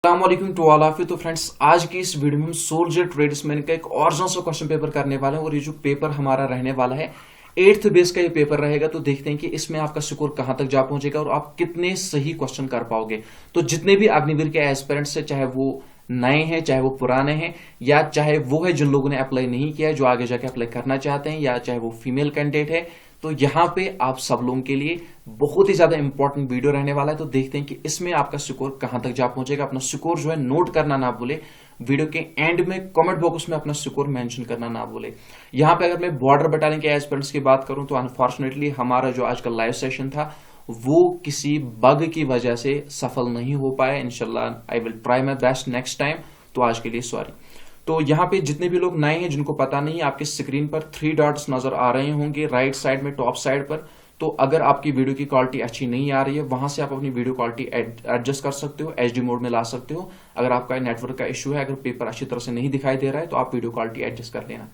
अस्सलाम वालेकुम to all of you. तो फ्रेंड्स, आज की इस वीडियो में हम सोल्जर ट्रेड्समैन का एक ओरिजिनल सा क्वेश्चन पेपर करने वाले हैं और ये जो पेपर हमारा रहने वाला है 8th बेस का ये पेपर रहेगा। तो देखते हैं कि इसमें आपका स्कोर कहां तक जा पहुंचेगा और आप कितने सही क्वेश्चन कर पाओगे। तो जितने भी अग्निवीर के एस्पिरेंट्स है, चाहे वो नए हैं चाहे वो पुराने हैं या चाहे वो है जिन लोगों ने अप्लाई नहीं किया है जो आगे जाके अप्लाई करना चाहते हैं, या चाहे वो फीमेल कैंडिडेट है, तो यहाँ पे आप सब लोगों के लिए बहुत ही ज्यादा इंपॉर्टेंट वीडियो रहने वाला है। तो देखते हैं कि इसमें आपका स्कोर कहां तक जा पहुंचेगा। अपना स्कोर जो है नोट करना ना भूले, वीडियो के एंड में कमेंट बॉक्स में अपना स्कोर मेंशन करना ना भूले। यहाँ पे अगर मैं बॉर्डर बटालियन के एस्पिरेंट्स की बात करूं तो अनफॉर्चुनेटली हमारा जो आज का लाइव सेशन था वो किसी बग की वजह से सफल नहीं हो पाया। इंशाल्लाह I will try my best next time. तो आज के लिए सॉरी। तो यहाँ पे जितने भी लोग नए हैं जिनको पता नहीं, आपके स्क्रीन पर 3 डॉट्स नजर आ रहे होंगे राइट साइड में टॉप साइड पर। तो अगर आपकी वीडियो की क्वालिटी अच्छी नहीं आ रही है, वहां से आप अपनी वीडियो क्वालिटी एडजस्ट कर सकते हो, एचडी मोड में ला सकते हो। अगर आपका नेटवर्क का इश्यू है, अगर पेपर अच्छी तरह से नहीं दिखाई दे रहा है तो आप वीडियो क्वालिटी एडजस्ट कर लेना।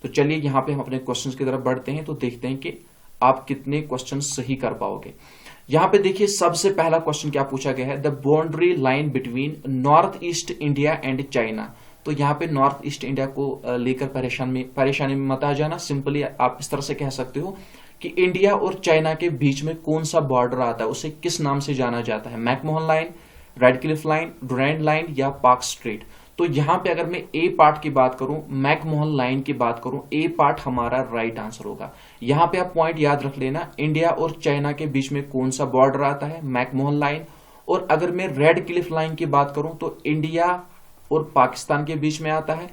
तो चलिए यहाँ पे हम अपने क्वेश्चन की तरफ बढ़ते हैं। तो देखते हैं कि आप कितने क्वेश्चन सही कर पाओगे। यहाँ पे देखिए सबसे पहला क्वेश्चन क्या पूछा गया है, the boundary line between north east India and China. तो यहाँ पे नॉर्थ ईस्ट इंडिया को लेकर परेशानी में मत आ जाना। सिंपली आप इस तरह से कह सकते हो कि इंडिया और चाइना के बीच में कौन सा बॉर्डर आता है, उसे किस नाम से जाना जाता है, McMahon line, Radcliffe line, Durand line या पार्क स्ट्रेट। तो यहाँ पे अगर मैं ए पार्ट की बात करूं, मैकमोहन लाइन की बात करूं, ए पार्ट हमारा राइट आंसर होगा। यहाँ पे आप पॉइंट याद रख लेना, इंडिया और चाइना के बीच में कौन सा बॉर्डर आता है, मैकमोहन लाइन। और अगर मैं रेड क्लिफ लाइन की बात करूं तो इंडिया और पाकिस्तान के बीच में आता है।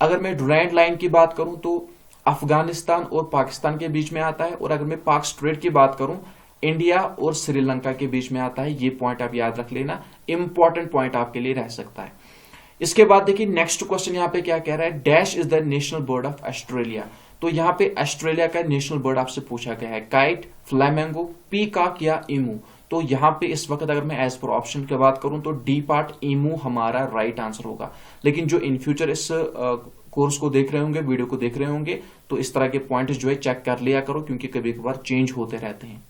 अगर मैं डुरैंड लाइन की बात करूं तो अफगानिस्तान और पाकिस्तान के बीच में आता है। और अगर मैं पाक स्ट्रेट की बात करूं, इंडिया और श्रीलंका के बीच में आता है। ये पॉइंट आप याद रख लेना, इंपॉर्टेंट पॉइंट आपके लिए रह सकता है। इसके बाद देखिए नेक्स्ट क्वेश्चन यहाँ पे क्या कह रहा है, dash is the national bird of Australia. तो यहाँ पे ऑस्ट्रेलिया का नेशनल बर्ड आपसे पूछा गया है, काइट, फ्लैमिंगो, पीकॉक या ईमू। तो यहाँ पे इस वक्त अगर मैं एज पर ऑप्शन की बात करूं तो डी पार्ट ईमू हमारा राइट आंसर होगा। लेकिन जो इन फ्यूचर इस कोर्स को देख रहे होंगे, वीडियो को देख रहे होंगे, तो इस तरह के पॉइंट्स जो है चेक कर लिया करो, क्योंकि कभी कभार चेंज होते रहते हैं।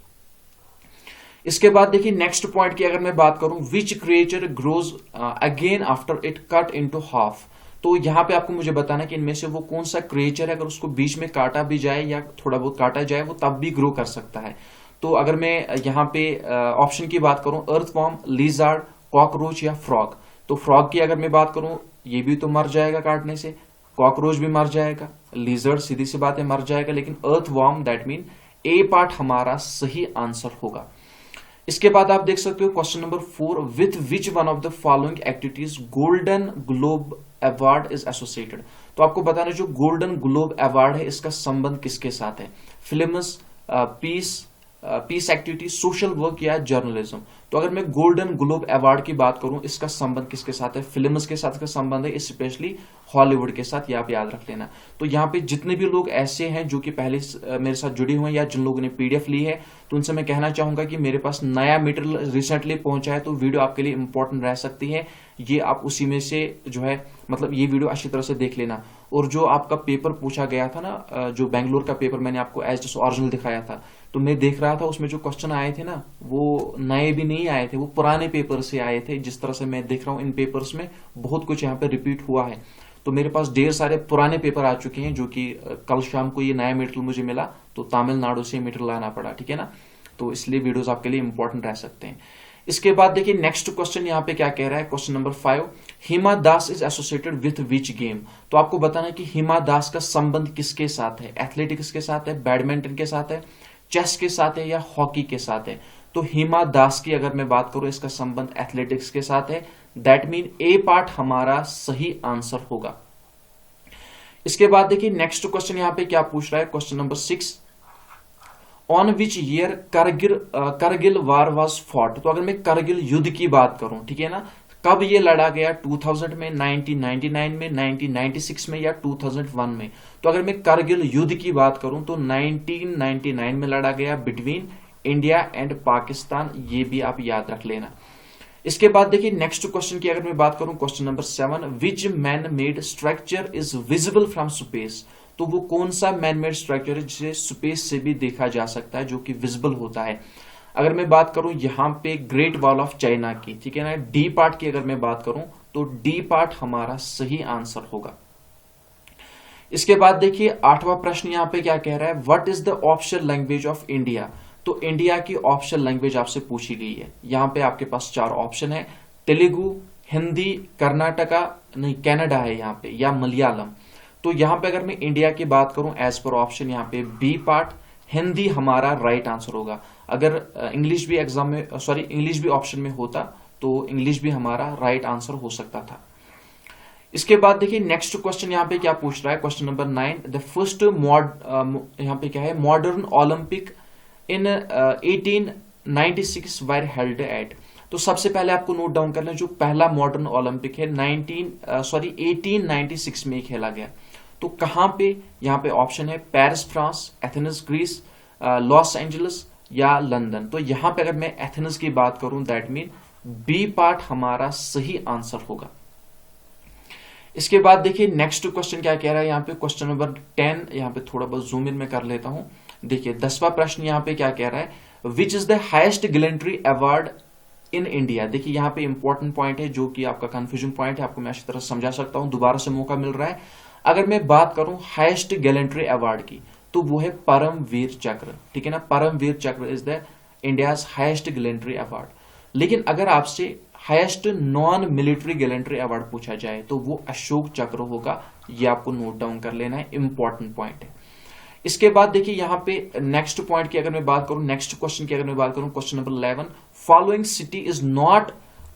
इसके बाद देखिए नेक्स्ट पॉइंट की अगर मैं बात करूं, which creature grows again after it cut into half. तो यहाँ पे आपको मुझे बताना कि इनमें से वो कौन सा क्रिएचर है, अगर उसको बीच में काटा भी जाए या थोड़ा बहुत काटा जाए वो तब भी ग्रो कर सकता है। तो अगर मैं यहाँ पे ऑप्शन की बात करूं, अर्थवॉर्म, लिजार्ड, कॉकरोच या फ्रॉग। तो फ्रॉग की अगर मैं बात करूं, ये भी तो मर जाएगा काटने से, कॉकरोच भी मर जाएगा, लिजर्ड सीधी सी बात है मर जाएगा, लेकिन earthworm that mean A part हमारा सही आंसर होगा। इसके बाद आप देख सकते हो question number 4, with which one of the following activities golden globe award is associated. तो आपको बताना जो गोल्डन ग्लोब अवार्ड है इसका संबंध किसके साथ है, films, peace activity, social work या जर्नलिज्म। तो अगर मैं गोल्डन ग्लोब अवार्ड की बात करूं, इसका संबंध किसके साथ है, फिल्म्स के साथ का संबंध है, स्पेशली हॉलीवुड के साथ, ये आप याद रख लेना। तो यहाँ पे जितने भी लोग ऐसे हैं जो कि पहले मेरे साथ जुड़े हुए हैं या जिन लोगों ने पीडीएफ ली है, तो उनसे मैं कहना चाहूंगा कि मेरे पास नया मटेरियल रिसेंटली पहुंचा है, तो वीडियो आपके लिए इंपॉर्टेंट रह सकती है। ये आप उसी में से जो है मतलब ये वीडियो अच्छी तरह से देख लेना। और जो आपका पेपर पूछा गया था ना, जो बेंगलोर का पेपर मैंने आपको एज ओरिजिनल दिखाया था, तो मैं देख रहा था उसमें जो क्वेश्चन आए थे ना वो नए भी नहीं आए थे, वो पुराने पेपर से आए थे। जिस तरह से मैं देख रहा हूँ इन पेपर्स में बहुत कुछ यहाँ पे रिपीट हुआ है। तो मेरे पास ढेर सारे पुराने पेपर आ चुके हैं, जो कि कल शाम को ये नया मटेरियल मुझे मिला, तो तमिलनाडु से मटेरियल लाना पड़ा, ठीक है ना। तो इसलिए वीडियोस आपके लिए इंपॉर्टेंट रह सकते हैं। इसके बाद देखिए नेक्स्ट क्वेश्चन यहाँ पे क्या कह रहा है, question number 5, Hima Das is associated with which game. तो आपको बताना कि हिमा दास का संबंध किसके साथ है, एथलेटिक्स के साथ है, बैडमिंटन के साथ है, चेस के साथ है या हॉकी के साथ है। तो हिमा दास की अगर मैं बात करूं, इसका संबंध एथलेटिक्स के साथ है, दैट मीन ए पार्ट हमारा सही आंसर होगा। इसके बाद देखिए नेक्स्ट क्वेश्चन यहाँ पे क्या पूछ रहा है, question number 6, on which year Kargil war was fought. तो अगर मैं करगिल युद्ध की बात करूं, ठीक है ना, कब ये लड़ा गया, 2000 में, 1999 में, 1996 में या 2001 में। तो अगर मैं करगिल युद्ध की बात करूं तो 1999 में लड़ा गया बिटवीन इंडिया एंड पाकिस्तान, ये भी आप याद रख लेना। इसके बाद देखिए नेक्स्ट क्वेश्चन की अगर मैं बात करूं, question number 7, which man made structure is visible from space. तो वो कौन सा मैन मेड स्ट्रक्चर है जिसे स्पेस से भी देखा जा सकता है, जो कि विजिबल होता है। अगर मैं बात करूं यहाँ पे ग्रेट वॉल ऑफ चाइना की, ठीक है ना, डी पार्ट की अगर मैं बात करूं तो डी पार्ट हमारा सही आंसर होगा। इसके बाद देखिए 8वां प्रश्न यहाँ पे क्या कह रहा है, what is the official language of India. तो इंडिया की ऑफिशियल लैंग्वेज आपसे पूछी गई है। यहाँ पे आपके पास 4 ऑप्शन है, तेलुगु, हिंदी, कर्नाटका नहीं कनाडा है यहाँ पे, या मलयालम। तो यहाँ पे अगर मैं इंडिया की बात करूं एज पर ऑप्शन यहाँ पे बी पार्ट हिंदी हमारा राइट आंसर होगा। अगर इंग्लिश भी एग्जाम में इंग्लिश भी ऑप्शन में होता तो इंग्लिश भी हमारा राइट आंसर हो सकता था। इसके बाद देखिए नेक्स्ट क्वेश्चन यहाँ पे क्या पूछ रहा है, क्वेश्चन नंबर 9, द फर्स्ट यहाँ पे क्या है, modern Olympic in 1896 were held at. तो सबसे पहले आपको नोट डाउन कर लें, जो पहला मॉडर्न ओलंपिक है 1896 में खेला गया। तो कहां पे, यहाँ पे ऑप्शन है Paris France, Athens Greece, Los Angeles या लंदन। तो यहां पे अगर मैं एथेंस की बात करूं दैट मीन बी पार्ट हमारा सही आंसर होगा। इसके बाद देखिए नेक्स्ट क्वेश्चन क्या कह रहा है, यहाँ पे क्वेश्चन नंबर 10, यहाँ पे थोड़ा बहुत जूम इन में कर लेता हूं। देखिए 10वां प्रश्न यहाँ पे क्या कह रहा है, which is the highest gallantry award in India. देखिए यहाँ पे इंपॉर्टेंट पॉइंट है जो कि आपका कंफ्यूजन पॉइंट है, आपको मैं अच्छी तरह समझा सकता हूं, दोबारा से मौका मिल रहा है। अगर मैं बात करूं हाईएस्ट गैलेंट्री अवार्ड की तो वो है परमवीर चक्र, ठीक है ना, परमवीर चक्र is the India's highest gallantry award. लेकिन अगर आपसे highest non military gallantry award पूछा जाए तो वो अशोक चक्र होगा, ये आपको नोट डाउन कर लेना है, इंपॉर्टेंट पॉइंट है। इसके बाद देखिए यहाँ पे नेक्स्ट पॉइंट की अगर मैं बात करूं, नेक्स्ट क्वेश्चन की अगर मैं बात करूं, question number 11, following city is not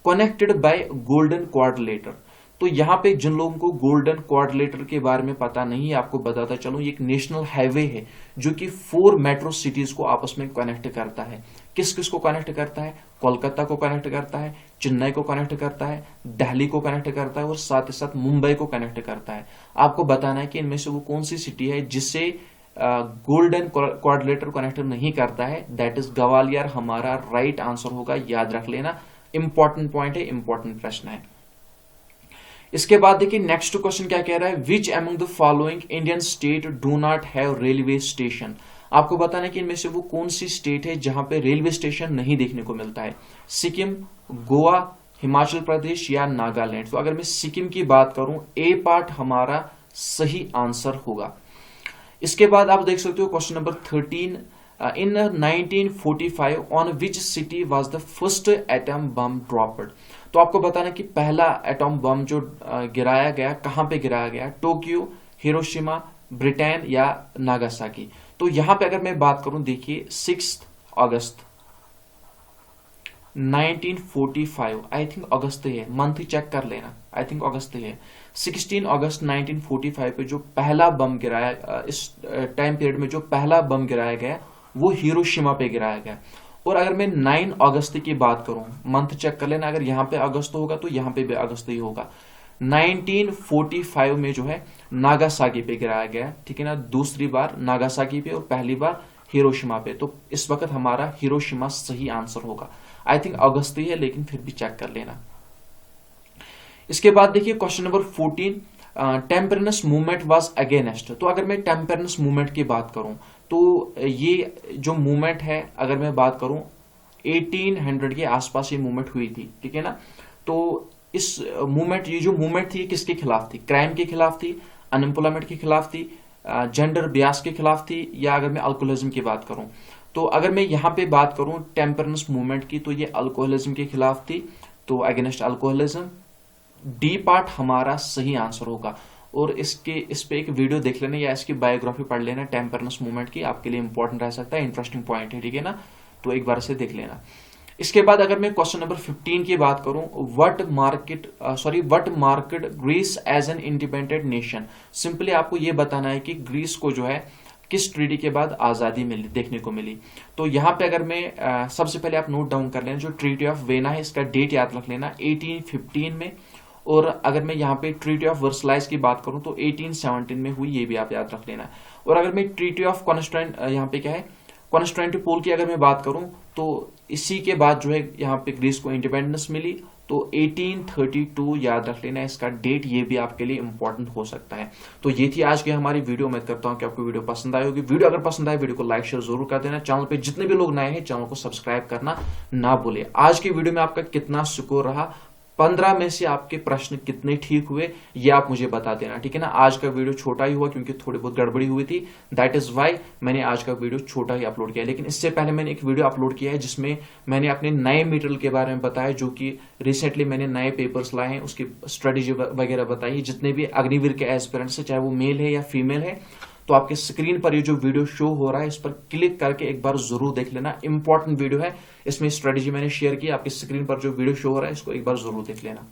connected by golden quadrilateral. तो यहाँ पे जिन लोगों को गोल्डन क्वाड्रिलेटर के बारे में पता नहीं है, आपको बताता चलूं, ये एक नेशनल हाईवे है जो कि 4 मेट्रो सिटीज को आपस में कनेक्ट करता है। किस किस को कनेक्ट करता है, कोलकाता को कनेक्ट करता है, चेन्नई को कनेक्ट करता है, दिल्ली को कनेक्ट करता है और साथ ही साथ मुंबई को कनेक्ट करता है। आपको बताना है कि इनमें से वो कौन सी सिटी है जिससे गोल्डन क्वाड्रिलेटर कनेक्ट नहीं करता है, दैट इज ग्वालियर हमारा राइट आंसर होगा, याद रख लेना, इंपॉर्टेंट पॉइंट है, इंपॉर्टेंट प्रश्न है। इसके बाद देखिए नेक्स्ट क्वेश्चन क्या कह रहा है, which among the following Indian state do not have railway station. आपको बताना है कि इनमें से वो कौन सी स्टेट है जहां पे रेलवे स्टेशन नहीं देखने को मिलता है, सिक्किम, गोवा, हिमाचल प्रदेश या नागालैंड। तो अगर मैं सिक्किम की बात करूं, ए पार्ट हमारा सही आंसर होगा। इसके बाद आप देख सकते हो question number 13, in 1945 on which city was the first atom bomb dropped. तो आपको बताना कि पहला एटम बम जो गिराया गया कहां पे गिराया गया, टोक्यो, हिरोशिमा, ब्रिटेन या नागासाकी। तो यहां पे अगर मैं बात करूं, देखिए 6 अगस्त 1945, आई थिंक अगस्त ही है, मंथ चेक कर लेना, आई थिंक अगस्त ही है। 16 अगस्त 1945 पे जो पहला बम गिराया, इस टाइम पीरियड में जो पहला बम गिराया गया वो हिरोशिमा पे गिराया गया। और अगर मैं 9 अगस्त की बात करूं, मंथ चेक कर लेना, अगर यहां पे अगस्त होगा तो यहां पे भी अगस्त ही होगा। 1945 में जो है नागासाकी पे गिराया गया, ठीक है ना, दूसरी बार नागासाकी पे और पहली बार हिरोशिमा पे। तो इस वक्त हमारा हिरोशिमा सही आंसर होगा, आई थिंक अगस्त ही है लेकिन फिर भी चेक कर लेना। इसके बाद देखिए question number 14, temperance movement was against. तो अगर मैं टेम्परेनेस मूवमेंट की बात करूं तो ये जो मूवमेंट है, अगर मैं बात करूं 1800 के आसपास ये मूवमेंट हुई थी, ठीक है ना। तो इस मूवमेंट, ये जो मूवमेंट थी किसके खिलाफ थी, क्राइम के खिलाफ थी, अनएम्प्लॉयमेंट के खिलाफ थी, जेंडर बियास के खिलाफ थी, या अगर मैं अल्कोहलिज्म की बात करूं तो अगर मैं यहां पे बात करूं टेम्परेनेस मूवमेंट की तो ये अल्कोहलिज्म के खिलाफ थी, तो अगेंस्ट अल्कोहलिज्म, डी पार्ट हमारा सही आंसर होगा। और इस पे एक वीडियो देख लेना या इसकी बायोग्राफी पढ़ लेना टेम्परेनेस मूवमेंट की, आपके लिए इंपॉर्टेंट रह सकता है, इंटरेस्टिंग पॉइंट है, ठीक है ना, तो एक बार से देख लेना। इसके बाद अगर मैं क्वेश्चन नंबर 15 की बात करूं, what market Greece as an independent nation. Simply आपको यह बताना है कि ग्रीस को जो है किस ट्रीटी के बाद आजादी मिली, देखने को मिली। तो यहां पे अगर मैं सबसे पहले आप नोट डाउन कर लेना, जो ट्रीटी ऑफ वेना है इसका डेट याद रख लेना 1815 में, और अगर मैं यहाँ पे ट्रीटी ऑफ वर्सलाइज की बात करूं तो 1817 में हुई, ये भी आप याद रख लेना। और अगर मैं ट्रीटी ऑफ कॉन्स्टेंट, यहाँ पे क्या है, कॉन्स्टेंटिनोपल की अगर मैं बात करूं तो इसी के बाद जो है यहाँ पे ग्रीस को इंडिपेंडेंस मिली तो 1832 याद रख लेना इसका डेट, ये भी आपके लिए इंपॉर्टेंट हो सकता है। तो ये थी आज की हमारी वीडियो। उम्मीद करता हूं कि आपको वीडियो पसंद आई होगी। वीडियो अगर पसंद आए वीडियो को लाइक शेयर जरूर कर देना। चैनल पे जितने भी लोग नए हैं चैनल को सब्सक्राइब करना ना भूले। आज की वीडियो में आपका कितना स्कोर रहा, 15 में से आपके प्रश्न कितने ठीक हुए, ये आप मुझे बता देना, ठीक है ना। आज का वीडियो छोटा ही हुआ क्योंकि थोड़ी बहुत गड़बड़ी हुई थी, दैट इज वाई मैंने आज का वीडियो छोटा ही अपलोड किया। लेकिन इससे पहले मैंने एक वीडियो अपलोड किया है जिसमें मैंने अपने नए मटेरियल के बारे में बताया, जो कि रिसेंटली मैंने नए पेपर्स लाए हैं, उसकी स्ट्रेटेजी वगैरह बताई। जितने भी अग्निवीर के एस्पिरेंट्स है, चाहे वो मेल है या फीमेल है, तो आपके स्क्रीन पर ये जो वीडियो शो हो रहा है इस पर क्लिक करके एक बार जरूर देख लेना। इंपॉर्टेंट वीडियो है, इसमें स्ट्रेटेजी मैंने शेयर की। आपकी स्क्रीन पर जो वीडियो शो हो रहा है इसको एक बार जरूर देख लेना।